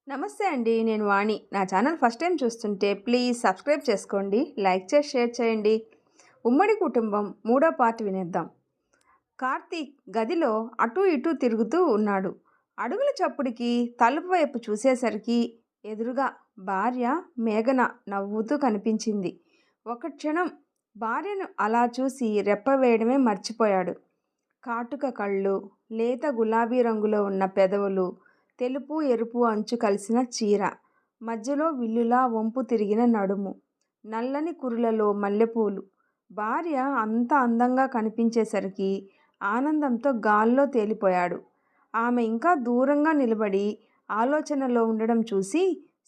నమస్తే అండి. నేను వాణి. నా ఛానల్ ఫస్ట్ టైం చూస్తుంటే ప్లీజ్ సబ్స్క్రైబ్ చేసుకోండి. లైక్ చేసి షేర్ చేయండి. ఉమ్మడి కుటుంబం మూడో పార్ట్ వినేద్దాం. కార్తీక్ గదిలో అటూ ఇటూ తిరుగుతూ ఉన్నాడు. అడుగుల చప్పుడికి తలుపు వైపు చూసేసరికి ఎదురుగా భార్య మేఘన నవ్వుతూ కనిపించింది. ఒక క్షణం భార్యను అలా చూసి రెప్ప వేయడమే మర్చిపోయాడు. కాటుక కళ్ళు, లేత గులాబీ రంగులో ఉన్న పెదవులు, తెలుపు ఎరుపు అంచు కలిసిన చీర, మధ్యలో విల్లులా వంపు తిరిగిన నడుము, నల్లని కురులలో మల్లెపూలు. భార్య అంత అందంగా కనిపించేసరికి ఆనందంతో గాల్లో తేలిపోయాడు. ఆమె ఇంకా దూరంగా నిలబడి ఆలోచనలో ఉండడం చూసి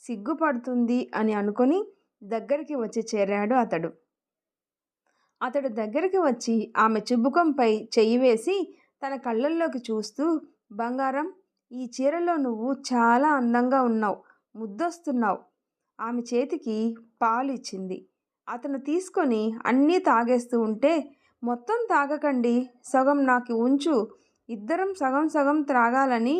సిగ్గుపడుతుంది అని అనుకొని దగ్గరికి వచ్చి చేరాడు అతడు. అతడు దగ్గరికి వచ్చి ఆమె చుబుకంపై చెయ్యి వేసి తన కళ్ళల్లోకి చూస్తూ, బంగారం, ఈ చీరలో నువ్వు చాలా అందంగా ఉన్నావు, ముద్దొస్తున్నావు. ఆమె చేతికి పాలు ఇచ్చింది. అతను తీసుకొని అన్నీ తాగేస్తూ ఉంటే, మొత్తం తాగకండి, సగం నాకు ఉంచు, ఇద్దరం సగం సగం త్రాగాలని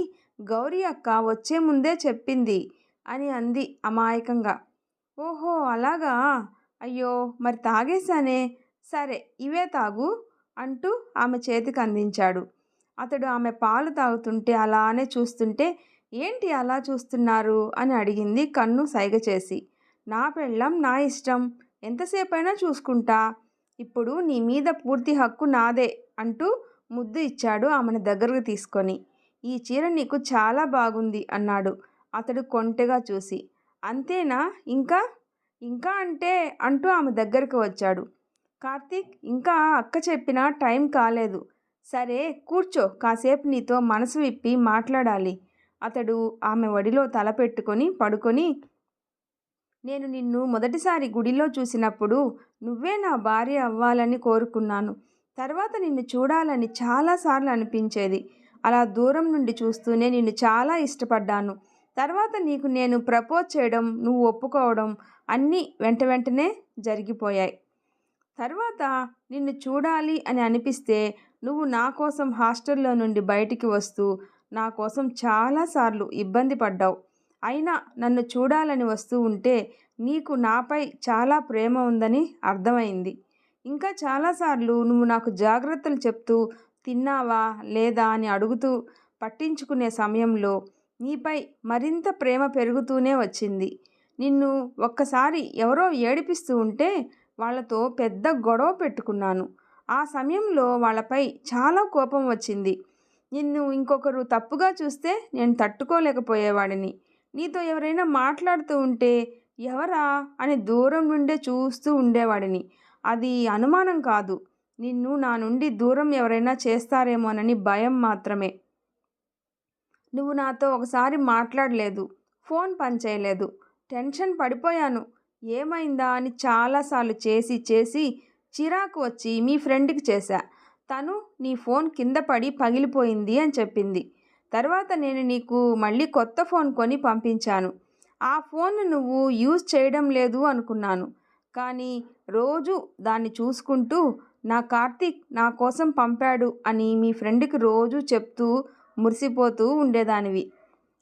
గౌరీ అక్క వచ్చే ముందే చెప్పింది అని అంది అమాయకంగా. ఓహో అలాగా, అయ్యో మరి తాగేశానే, సరే ఇవే తాగు అంటూ ఆమె చేతికి అందించాడు. అతడు ఆమె పాలు తాగుతుంటే అలానే చూస్తుంటే, ఏంటి అలా చూస్తున్నారు అని అడిగింది కన్ను సైగ చేసి. నా పెళ్ళం నా ఇష్టం, ఎంతసేపైనా చూసుకుంటా, ఇప్పుడు నీ మీద పూర్తి హక్కు నాదే అంటూ ముద్దు ఇచ్చాడు ఆమెను దగ్గరకు తీసుకొని. ఈ చీర నీకు చాలా బాగుంది అన్నాడు అతడు కొంటెగా చూసి. అంతేనా, ఇంకా ఇంకా అంటే అంటూ ఆమె దగ్గరకు వచ్చాడు. కార్తీక్, ఇంకా అక్క చెప్పినా టైం కాలేదు. సరే కూర్చో, కాసేపు నీతో మనసు విప్పి మాట్లాడాలి. అతడు ఆమె ఒడిలో తల పెట్టుకొని పడుకొని, నేను నిన్ను మొదటిసారి గుడిలో చూసినప్పుడు నువ్వే నా భార్య అవ్వాలని కోరుకున్నాను. తర్వాత నిన్ను చూడాలని చాలాసార్లు అనిపించేది. అలా దూరం నుండి చూస్తూనే నిన్ను చాలా ఇష్టపడ్డాను. తర్వాత నీకు నేను ప్రపోజ్ చేయడం, నువ్వు ఒప్పుకోవడం అన్నీ వెంట వెంటనే జరిగిపోయాయి. తర్వాత నిన్ను చూడాలి అని అనిపిస్తే నువ్వు నా కోసం హాస్టల్లో నుండి బయటికి వస్తూ నా కోసం చాలాసార్లు ఇబ్బంది పడ్డావు. అయినా నన్ను చూడాలని వస్తూ ఉంటే నీకు నాపై చాలా ప్రేమ ఉందని అర్థమైంది. ఇంకా చాలాసార్లు నువ్వు నాకు జాగ్రత్తలు చెప్తూ తిన్నావా లేదా అని అడుగుతూ పట్టించుకునే సమయంలో నీపై మరింత ప్రేమ పెరుగుతూనే వచ్చింది. నిన్ను ఒక్కసారి ఎవరో ఏడిపిస్తూ ఉంటే వాళ్ళతో పెద్ద గొడవ పెట్టుకున్నాను. ఆ సమయంలో వాళ్ళపై చాలా కోపం వచ్చింది. నిన్ను ఇంకొకరు తప్పుగా చూస్తే నేను తట్టుకోలేకపోయేవాడిని. నీతో ఎవరైనా మాట్లాడుతూ ఉంటే ఎవరా అని దూరం నుండే చూస్తూ ఉండేవాడిని. అది అనుమానం కాదు, నిన్ను నా నుండి దూరం ఎవరైనా చేస్తారేమోనని భయం మాత్రమే. నువ్వు నాతో ఒకసారి మాట్లాడలేదు, ఫోన్ పనిచేయలేదు. టెన్షన్ పడిపోయాను. ఏమైందా అని చాలాసార్లు చేసి చేసి చిరాకు వచ్చి మీ ఫ్రెండ్కి చేశా. తను నీ ఫోన్ కింద పడి పగిలిపోయింది అని చెప్పింది. తర్వాత నేను నీకు మళ్ళీ కొత్త ఫోన్ కొని పంపించాను. ఆ ఫోన్ నువ్వు యూజ్ చేయడం లేదు అనుకున్నాను. కానీ రోజు దాన్ని చూసుకుంటూ నా కార్తీక్ నా కోసం పంపాడు అని మీ ఫ్రెండ్కి రోజు చెప్తూ మురిసిపోతూ ఉండేదానివి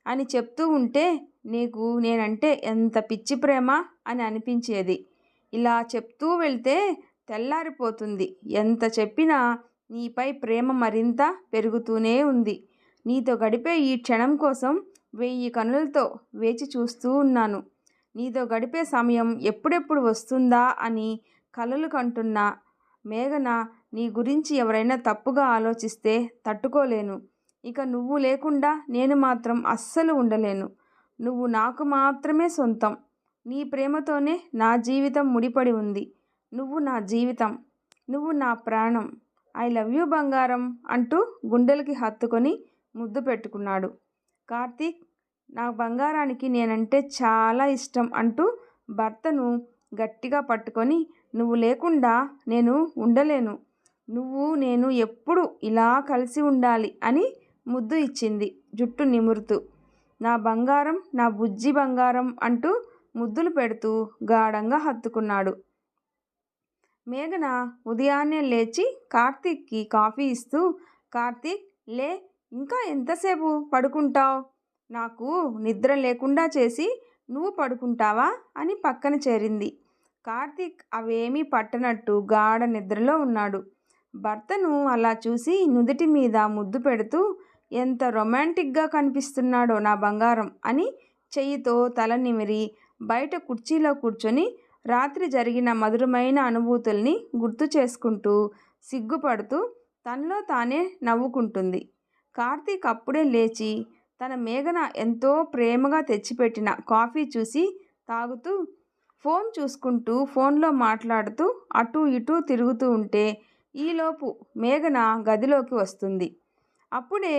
అని చెప్తూ ఉంటే నీకు నేనంటే ఎంత పిచ్చి ప్రేమ అని అనిపించేది. ఇలా చెప్తూ వెళ్తే తెల్లారిపోతుంది. ఎంత చెప్పినా నీపై ప్రేమ మరింత పెరుగుతూనే ఉంది. నీతో గడిపే ఈ క్షణం కోసం 1000 కనులతో వేచి చూస్తూ ఉన్నాను. నీతో గడిపే సమయం ఎప్పుడెప్పుడు వస్తుందా అని కలలు కంటున్నా. మేఘన, నీ గురించి ఎవరైనా తప్పుగా ఆలోచిస్తే తట్టుకోలేను. ఇక నువ్వు లేకుండా నేను మాత్రం అస్సలు ఉండలేను. నువ్వు నాకు మాత్రమే సొంతం. నీ ప్రేమతోనే నా జీవితం ముడిపడి ఉంది. నువ్వు నా జీవితం, నువ్వు నా ప్రాణం. ఐ లవ్ యూ బంగారం అంటూ గుండెలకి హత్తుకొని ముద్దు పెట్టుకున్నాడు. కార్తీక్, నా బంగారానికి నేనంటే చాలా ఇష్టం అంటూ భర్తను గట్టిగా పట్టుకొని, నువ్వు లేకుండా నేను ఉండలేను, నువ్వు నేను ఎప్పుడు ఇలా కలిసి ఉండాలి అని ముద్దు ఇచ్చింది జుట్టు నిమురుతూ. నా బంగారం, నా బుజ్జి బంగారం అంటూ ముద్దులు పెడుతూ గాఢంగా హత్తుకున్నాడు. మేఘన ఉదయాన్నే లేచి కార్తీక్కి కాఫీ ఇస్తూ, కార్తీక్ లే, ఇంకా ఎంతసేపు పడుకుంటావు, నాకు నిద్ర లేకుండా చేసి నువ్వు పడుకుంటావా అని పక్కన చేరింది. కార్తీక్ అవేమీ పట్టనట్టు గాఢ నిద్రలో ఉన్నాడు. భర్తను అలా చూసి నుదుటి మీద ముద్దు పెడుతూ ఎంత రొమాంటిక్గా కనిపిస్తున్నాడో నా బంగారం అని చెయ్యితో తల నిమిరి బయట కుర్చీలో కూర్చొని రాత్రి జరిగిన మధురమైన అనుభూతుల్ని గుర్తు చేసుకుంటూ సిగ్గుపడుతూ తనలో తానే నవ్వుకుంటుంది. కార్తీక్ అప్పుడే లేచి తన మేఘన ఎంతో ప్రేమగా తెచ్చిపెట్టిన కాఫీ చూసి తాగుతూ ఫోన్ చూసుకుంటూ ఫోన్లో మాట్లాడుతూ అటూ ఇటూ తిరుగుతూ ఉంటే ఈలోపు మేఘన గదిలోకి వస్తుంది. అప్పుడే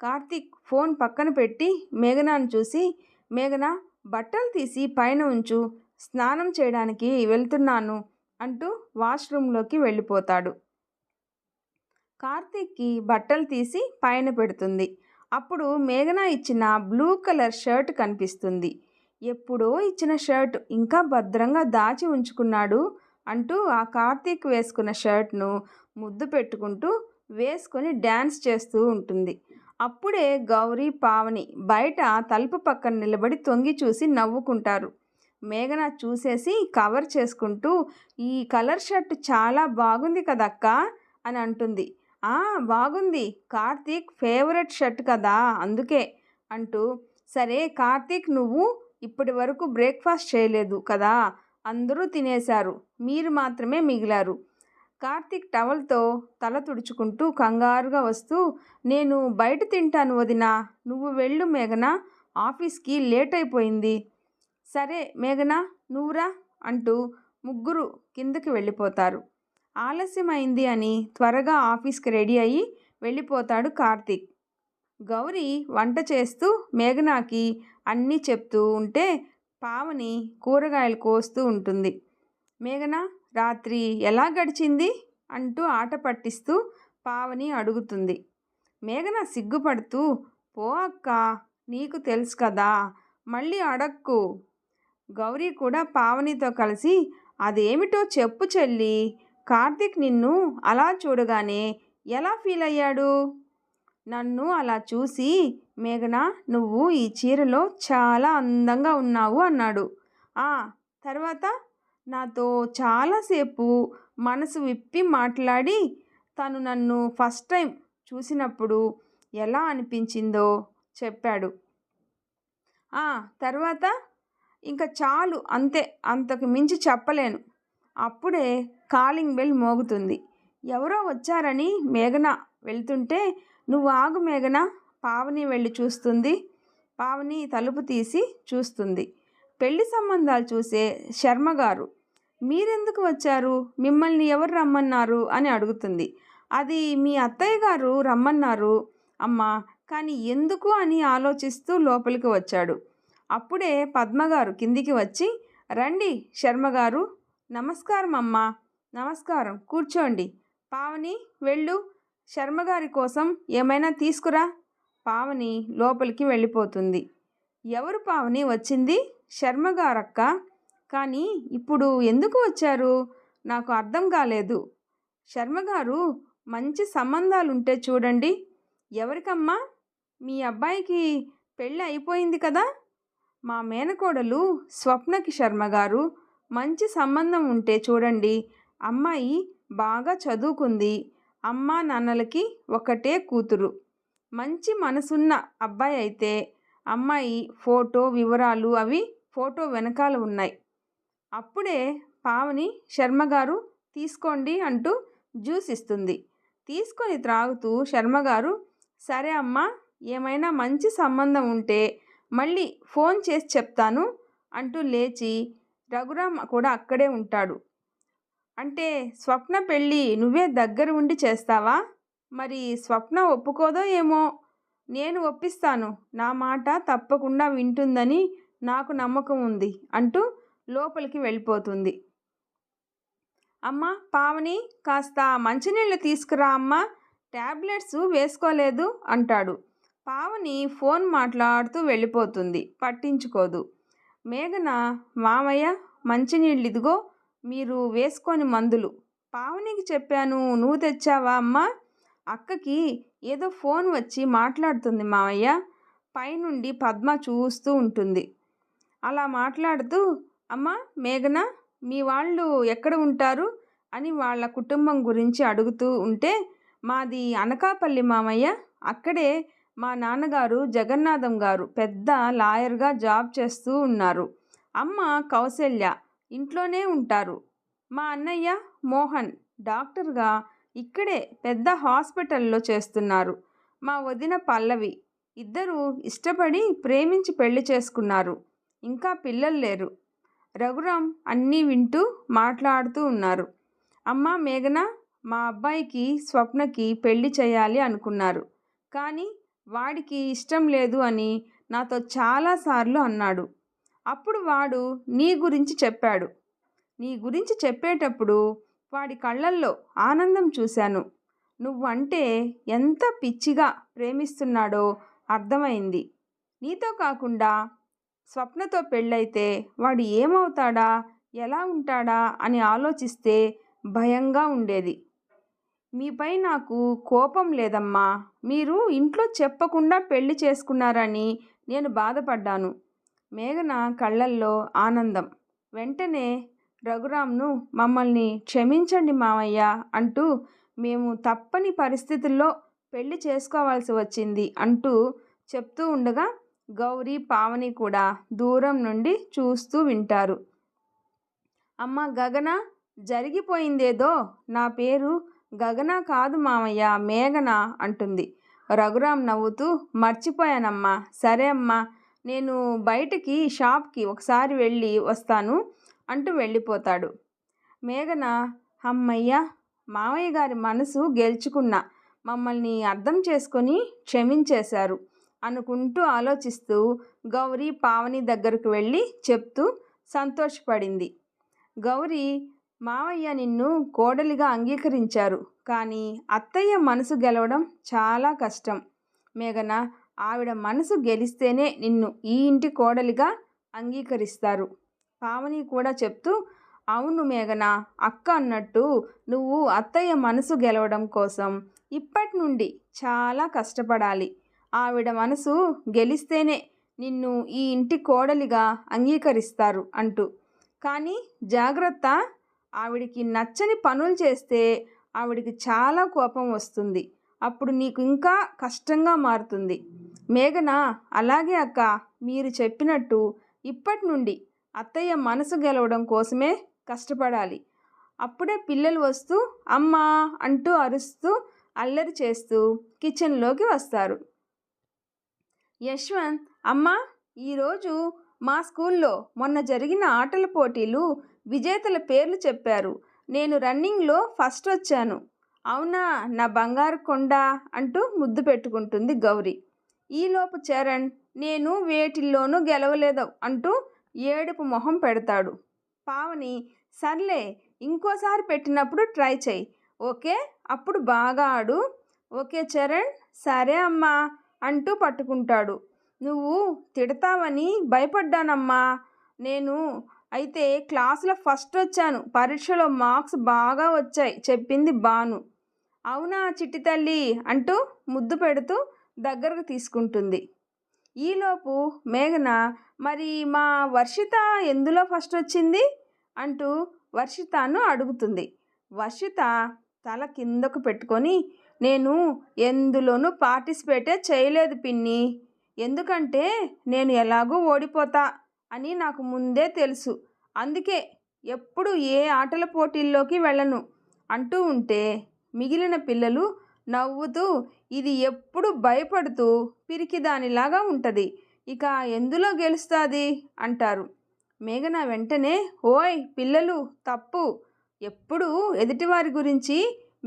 కార్తీక్ ఫోన్ పక్కన పెట్టి మేఘనాను చూసి, మేఘన బట్టలు తీసి పైన ఉంచు, స్నానం చేయడానికి వెళ్తున్నాను అంటూ వాష్రూమ్లోకి వెళ్ళిపోతాడు. కార్తీక్కి బట్టలు తీసి పైన పెడుతుంది. అప్పుడు మేఘన ఇచ్చిన బ్లూ కలర్ షర్ట్ కనిపిస్తుంది. ఎప్పుడో ఇచ్చిన షర్ట్ ఇంకా భద్రంగా దాచి ఉంచుకున్నాడు అంటూ ఆ కార్తీక్ వేసుకున్న షర్ట్ను ముద్దు పెట్టుకుంటూ వేసుకొని డ్యాన్స్ చేస్తూ ఉంటుంది. అప్పుడే గౌరీ పావని బయట తలుపు పక్కన నిలబడి తొంగి చూసి నవ్వుకుంటారు. మేఘన చూసేసి కవర్ చేసుకుంటూ ఈ కలర్ షర్ట్ చాలా బాగుంది కదక్కా అని అంటుంది. బాగుంది, కార్తీక్ ఫేవరెట్ షర్ట్ కదా అందుకే అంటూ, సరే కార్తీక్ నువ్వు ఇప్పటి వరకు బ్రేక్ఫాస్ట్ చేయలేదు కదా, అందరూ తినేశారు, మీరు మాత్రమే మిగిలారు. కార్తీక్ టవల్తో తల తుడుచుకుంటూ కంగారుగా వస్తూ, నేను బయట తింటాను వదినా, నువ్వు వెళ్ళు మేఘన, ఆఫీస్కి లేట్ అయిపోయింది. సరే మేఘన నువ్వురా అంటూ ముగ్గురు కిందకి వెళ్ళిపోతారు. ఆలస్యమైంది అని త్వరగా ఆఫీస్కి రెడీ అయ్యి వెళ్ళిపోతాడు కార్తీక్. గౌరీ వంట చేస్తూ మేఘనాకి అన్నీ చెప్తూ ఉంటే పావని కూరగాయలు కోస్తూ ఉంటుంది. మేఘన రాత్రి ఎలా గడిచింది అంటూ ఆట పట్టిస్తూ పావని అడుగుతుంది. మేఘన సిగ్గుపడుతూ, పో అక్క, నీకు తెలుసు కదా, మళ్ళీ అడక్కు. గౌరీ కూడా పావనితో కలిసి, అదేమిటో చెప్పు చెల్లి, కార్తీక్ నిన్ను అలా చూడగానే ఎలా ఫీల్ అయ్యాడు? నన్ను అలా చూసి, మేఘన నువ్వు ఈ చీరలో చాలా అందంగా ఉన్నావు అన్నాడు. తర్వాత నాతో చాలాసేపు మనసు విప్పి మాట్లాడి తను నన్ను ఫస్ట్ టైం చూసినప్పుడు ఎలా అనిపించిందో చెప్పాడు. తర్వాత ఇంకా చాలు అంతే, అంతకు మించి చెప్పలేను. అప్పుడే కాలింగ్ బెల్ మోగుతుంది. ఎవరో వచ్చారని మేఘన వెళ్తుంటే, నువ్వు ఆగు మేఘన, పావని వెళ్ళి చూస్తుంది. పావని తలుపు తీసి చూస్తుంది. పెళ్లి సంబంధాలు చూసే శర్మగారు. మీరెందుకు వచ్చారు, మిమ్మల్ని ఎవరు రమ్మన్నారు అని అడుగుతుంది. అది మీ అత్తయ్య గారు రమ్మన్నారు అమ్మా, కానీ ఎందుకు అని ఆలోచిస్తూ లోపలికి వచ్చాడు. అప్పుడే పద్మగారు కిందికి వచ్చి, రండి శర్మగారు, నమస్కారం అమ్మా. నమస్కారం, కూర్చోండి. పావని వెళ్ళు, శర్మగారి కోసం ఏమైనా తీసుకురా. పావని లోపలికి వెళ్ళిపోతుంది. ఎవరు పావని వచ్చింది? శర్మగారక్క. కానీ ఇప్పుడు ఎందుకు వచ్చారు? నాకు అర్థం కాలేదు. శర్మగారు మంచి సంబంధాలుంటే చూడండి. ఎవరికమ్మా? మీ అబ్బాయికి పెళ్ళి అయిపోయింది కదా. మా మేనకోడలు స్వప్నకి శర్మగారు మంచి సంబంధం ఉంటే చూడండి. అమ్మాయి బాగా చదువుకుంది, అమ్మా నాన్నలకి ఒకటే కూతురు, మంచి మనసున్న అబ్బాయి అయితే అమ్మాయి ఫోటో వివరాలు అవి ఫోటో వెనకాల ఉన్నాయి. అప్పుడే పావని శర్మగారు తీసుకోండి అంటూ జ్యూస్ ఇస్తుంది. తీసుకొని త్రాగుతూ శర్మగారు, సరే అమ్మా, ఏమైనా మంచి సంబంధం ఉంటే మళ్ళీ ఫోన్ చేసి చెప్తాను అంటూ లేచి, రఘురామ్ కూడా అక్కడే ఉంటాడు. అంటే స్వప్న పెళ్ళి నువ్వే దగ్గర ఉండి చేస్తావా? మరి స్వప్న ఒప్పుకోదో ఏమో, నేను ఒప్పిస్తాను, నా మాట తప్పకుండా వింటుందని నాకు నమ్మకం ఉంది అంటూ లోపలికి వెళ్ళిపోతుంది. అమ్మ పావని, కాస్త మంచినీళ్ళు తీసుకురా అమ్మా, ట్యాబ్లెట్స్ వేసుకోలేదు అంటాడు. పావని ఫోన్ మాట్లాడుతూ వెళ్ళిపోతుంది, పట్టించుకోదు. మేఘన, మామయ్య మంచినీళ్ళు ఇదిగో, మీరు వేసుకొని మందులు. పావనికి చెప్పాను, నువ్వు తెచ్చావా అమ్మా? అక్కకి ఏదో ఫోన్ వచ్చి మాట్లాడుతుంది మామయ్య, పైనుండి పద్మ చూస్తూ ఉంటుంది. అలా మాట్లాడుతూ, అమ్మ మేఘన, మీ వాళ్ళు ఎక్కడ ఉంటారు అని వాళ్ళ కుటుంబం గురించి అడుగుతూ ఉంటే, మాది అనకాపల్లి మామయ్య, అక్కడే మా నాన్నగారు జగన్నాథం గారు పెద్ద లాయర్గా జాబ్ చేస్తూ ఉన్నారు. అమ్మ కౌసల్య ఇంట్లోనే ఉంటారు. మా అన్నయ్య మోహన్ డాక్టర్గా ఇక్కడే పెద్ద హాస్పిటల్లో చేస్తున్నారు. మా వదిన పల్లవి ఇద్దరూ ఇష్టపడి ప్రేమించి పెళ్లి చేసుకున్నారు. ఇంకా పిల్లలు లేరు. రఘురాం అన్నీ వింటూ మాట్లాడుతూ ఉన్నారు. అమ్మ మేఘన, మా అబ్బాయికి స్వప్నకి పెళ్లి చేయాలి అనుకున్నారు. కానీ వాడికి ఇష్టం లేదు అని నాతో చాలాసార్లు అన్నాడు. అప్పుడు వాడు నీ గురించి చెప్పాడు. నీ గురించి చెప్పేటప్పుడు వాడి కళ్ళల్లో ఆనందం చూశాను. నువ్వంటే ఎంత పిచ్చిగా ప్రేమిస్తున్నాడో అర్థమైంది. నీతో కాకుండా స్వప్నతో పెళ్ళైతే వాడు ఏమవుతాడా, ఎలా ఉంటాడా అని ఆలోచిస్తే భయంగా ఉండేది. మీపై నాకు కోపం లేదమ్మా. మీరు ఇంట్లో చెప్పకుండా పెళ్లి చేసుకున్నారని నేను బాధపడ్డాను. మేఘన కళ్ళల్లో ఆనందం. వెంటనే రఘురాంను మమ్మల్ని క్షమించండి మామయ్య అంటూ, మేము తప్పని పరిస్థితుల్లో పెళ్లి చేసుకోవాల్సి వచ్చింది అంటూ చెప్తూ ఉండగా గౌరీ పావని కూడా దూరం నుండి చూస్తూ వింటారు. అమ్మ గగన, జరిగిపోయిందేదో, నా పేరు గగన కాదు మామయ్య, మేఘన అంటుంది. రఘురాం నవ్వుతూ, మర్చిపోయానమ్మా. సరే అమ్మా, నేను బయటికి షాప్కి ఒకసారి వెళ్ళి వస్తాను అంటూ వెళ్ళిపోతాడు. మేఘన, అమ్మయ్య, మామయ్య గారి మనసు గెలుచుకున్నా, మమ్మల్ని అర్థం చేసుకొని క్షమించేశారు అనుకుంటూ ఆలోచిస్తూ గౌరీ పావని దగ్గరకు వెళ్ళి చెప్తూ సంతోషపడింది. గౌరీ, మావయ్య నిన్ను కోడలిగా అంగీకరించారు, కానీ అత్తయ్య మనసు గెలవడం చాలా కష్టం. మేఘన, ఆవిడ మనసు గెలిస్తేనే నిన్ను ఈ ఇంటి కోడలిగా అంగీకరిస్తారు. పావని కూడా చెప్తూ, అవును మేఘన, అక్క అన్నట్టు నువ్వు అత్తయ్య మనసు గెలవడం కోసం ఇప్పటి నుండి చాలా కష్టపడాలి. ఆవిడ మనసు గెలిస్తేనే నిన్ను ఈ ఇంటి కోడలిగా అంగీకరిస్తారు అంటూ. కానీ జాగ్రత్త, ఆవిడికి నచ్చని పనులు చేస్తే ఆవిడికి చాలా కోపం వస్తుంది. అప్పుడు నీకు ఇంకా కష్టంగా మారుతుంది. మేఘన, అలాగే అక్క, మీరు చెప్పినట్టు ఇప్పటి నుండి అత్తయ్య మనసు గెలవడం కోసమే కష్టపడాలి. అప్పుడే పిల్లలు వస్తూ అమ్మా అంటూ అరుస్తూ అల్లరి చేస్తూ కిచెన్లోకి వస్తారు. యశ్వంత్, అమ్మా, ఈరోజు మా స్కూల్లో మొన్న జరిగిన ఆటల పోటీలు విజేతల పేర్లు చెప్పారు. నేను రన్నింగ్లో ఫస్ట్ వచ్చాను. అవునా నా బంగారు కొండ అంటూ ముద్దు పెట్టుకుంటుంది గౌరీ. ఈలోపు చరణ్, నేను వేటిల్లోనూ గెలవలేదు అంటూ ఏడుపు మొహం పెడతాడు. పావని, సర్లే, ఇంకోసారి పెట్టినప్పుడు ట్రై చెయ్యి, ఓకే, అప్పుడు బాగా ఆడు. ఓకే చరణ్, సరే అమ్మా అంటూ పట్టుకుంటాడు. నువ్వు తిడతావని భయపడ్డానమ్మా. నేను అయితే క్లాసులో ఫస్ట్ వచ్చాను, పరీక్షలో మార్క్స్ బాగా వచ్చాయి చెప్పింది భాను. అవునా చిట్టి తల్లి అంటూ ముద్దు పెడుతూ దగ్గరకు తీసుకుంటుంది. ఈలోపు మేఘన, మరి మా వర్షిత ఎందులో ఫస్ట్ వచ్చింది అంటూ వర్షితను అడుగుతుంది. వర్షిత తల కిందకు పెట్టుకొని, నేను ఎందులోనూ పార్టిసిపేటే చేయలేదు పిన్ని. ఎందుకంటే నేను ఎలాగూ ఓడిపోతా అని నాకు ముందే తెలుసు. అందుకే ఎప్పుడు ఏ ఆటల పోటీల్లోకి వెళ్ళను అంటూ ఉంటే మిగిలిన పిల్లలు నవ్వుతూ, ఇది ఎప్పుడు భయపడుతూ పిరికిదానిలాగా ఉంటుంది, ఇక ఎందులో గెలుస్తుంది అంటారు. మేఘన వెంటనే, ఓయ్ పిల్లలు, తప్పు. ఎప్పుడు ఎదుటివారి గురించి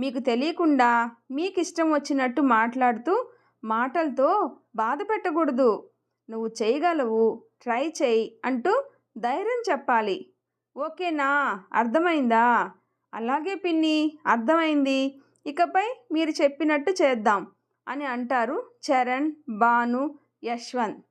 మీకు తెలియకుండా మీకు ఇష్టం వచ్చినట్టు మాట్లాడుతూ మాటలతో బాధ పెట్టకూడదు. నువ్వు చేయగలవు, ట్రై చేయి అంటూ ధైర్యం చెప్పాలి. ఓకేనా, అర్థమైందా? అలాగే పిన్ని, అర్థమైంది. ఇకపై మీరు చెప్పినట్టు చేద్దాం అని అంటారు చరణ్, భాను, యశ్వంత్.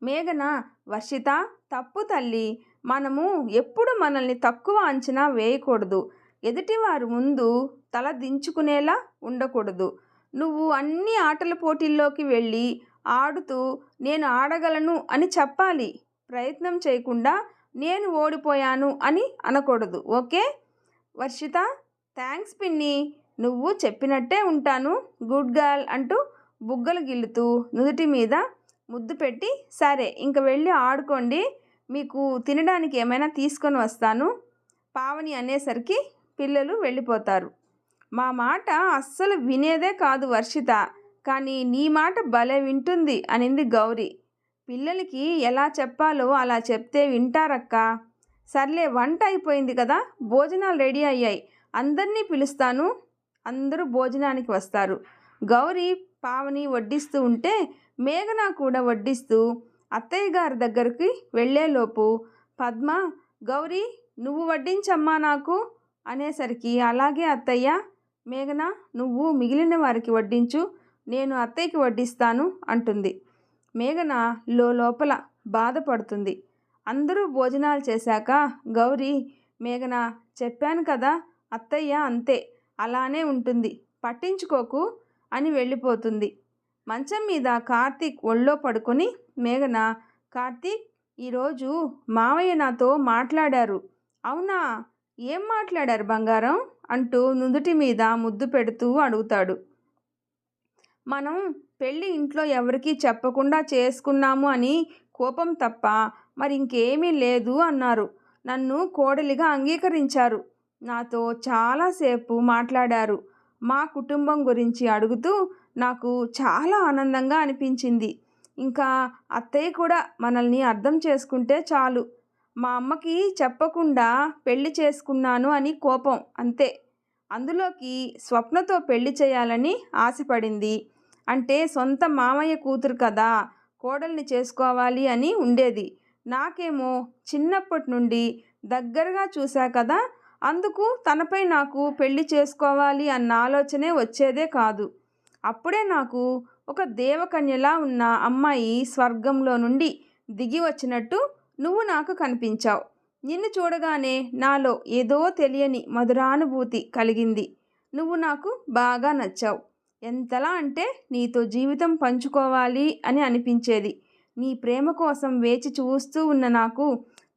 మేఘన, వర్షిత, తప్పు తల్లి. మనము ఎప్పుడు మనల్ని తక్కువ అంచనా వేయకూడదు. ఎదుటివారు ముందు తల దించుకునేలా ఉండకూడదు. నువ్వు అన్ని ఆటల పోటీల్లోకి వెళ్ళి ఆడుతూ నేను ఆడగలను అని చెప్పాలి. ప్రయత్నం చేయకుండా నేను ఓడిపోయాను అని అనకూడదు. ఓకే వర్షిత? థ్యాంక్స్ పిన్ని, నువ్వు చెప్పినట్టే ఉంటాను, గుడ్ గర్ల్ అంటూ బుగ్గలు గిల్లుతూ నుదుటి మీద ముద్దు పెట్టి, సరే ఇంక వెళ్ళి ఆడుకోండి, మీకు తినడానికి ఏమైనా తీసుకొని వస్తాను పావని అనేసరికి పిల్లలు వెళ్ళిపోతారు. మా మాట అస్సలు వినేదే కాదు వర్షిత, కానీ నీ మాట భలే వింటుంది అనింది గౌరీ. పిల్లలకి ఎలా చెప్పాలో అలా చెప్తే వింటారక్క. సర్లే వంట అయిపోయింది కదా, భోజనాలు రెడీ అయ్యాయి, అందరినీ పిలుస్తాను, అందరూ భోజనానికి వస్తారు. గౌరీ పావని వడ్డిస్తూ ఉంటే మేఘన కూడా వడ్డిస్తూ అత్తయ్య గారి దగ్గరికి వెళ్ళేలోపు పద్మ, గౌరీ నువ్వు వడ్డించమ్మా నాకు అనేసరికి, అలాగే అత్తయ్య. మేఘన, నువ్వు మిగిలిన వారికి వడ్డించు, నేను అత్తయ్యకి వడ్డిస్తాను అంటుంది. మేఘన లోపల బాధపడుతుంది. అందరూ భోజనాలు చేశాక గౌరీ, మేఘన చెప్పాను కదా అత్తయ్య అంతే, అలానే ఉంటుంది, పట్టించుకోకు అని వెళ్ళిపోతుంది. మంచం మీద కార్తీక్ ఒళ్ళో పడుకొని మేఘన, కార్తీక్ ఈరోజు మావయ్య నాతో మాట్లాడారు. అవునా, ఏం మాట్లాడారు బంగారం అంటూ నుదుటి మీద ముద్దు పెడుతూ అడుగుతాడు. మనం పెళ్ళి ఇంట్లో ఎవరికీ చెప్పకుండా చేసుకున్నాము అని కోపం తప్ప మరి ఇంకేమీ లేదు అన్నారు. నన్ను కోడలిగా అంగీకరించారు. నాతో చాలాసేపు మాట్లాడారు. మా కుటుంబం గురించి అడుగుతూ నాకు చాలా ఆనందంగా అనిపించింది. ఇంకా అత్తయ్య కూడా మనల్ని అర్థం చేసుకుంటే చాలు. మా అమ్మకి చెప్పకుండా పెళ్లి చేసుకున్నాను అని కోపం అంతే. అందులోకి స్వప్నతో పెళ్లి చేయాలని ఆశపడింది. అంటే సొంత మామయ్య కూతురు కదా, కోడల్ని చేసుకోవాలి అని ఉండేది. నాకేమో చిన్నప్పటి నుండి దగ్గరగా చూశా కదా, అందుకు తనపై నాకు పెళ్లి చేసుకోవాలి అన్న ఆలోచనే వచ్చేదే కాదు. అప్పుడే నాకు ఒక దేవకన్యలా ఉన్న అమ్మాయి స్వర్గంలో నుండి దిగి వచ్చినట్టు నువ్వు నాకు కనిపించావు. నిన్ను చూడగానే నాలో ఏదో తెలియని మధురానుభూతి కలిగింది. నువ్వు నాకు బాగా నచ్చావు. ఎంతలా అంటే నీతో జీవితం పంచుకోవాలి అని అనిపించేది. నీ ప్రేమ కోసం వేచి చూస్తూ ఉన్న నాకు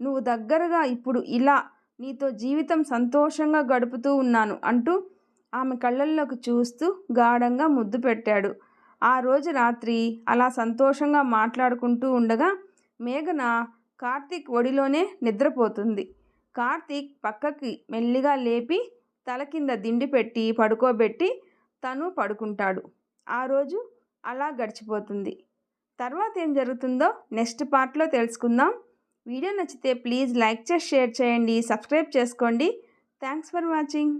నువ్వు దగ్గరగా ఇప్పుడు ఇలా నీతో జీవితం సంతోషంగా గడుపుతూ ఉన్నాను అంటూ ఆమె కళ్ళల్లోకి చూస్తూ గాఢంగా ముద్దు పెట్టాడు. ఆ రోజు రాత్రి అలా సంతోషంగా మాట్లాడుకుంటూ ఉండగా మేఘన కార్తీక్ ఒడిలోనే నిద్రపోతుంది. కార్తీక్ పక్కకి మెల్లిగా లేపి తల కింద దిండి పెట్టి పడుకోబెట్టి తను పడుకుంటాడు. ఆ రోజు అలా గడిచిపోతుంది. తర్వాత ఏం జరుగుతుందో నెక్స్ట్ పార్ట్లో తెలుసుకుందాం. వీడియో నచ్చితే ప్లీజ్ లైక్ చేసి షేర్ చేయండి, సబ్స్క్రైబ్ చేసుకోండి. Thanks for watching.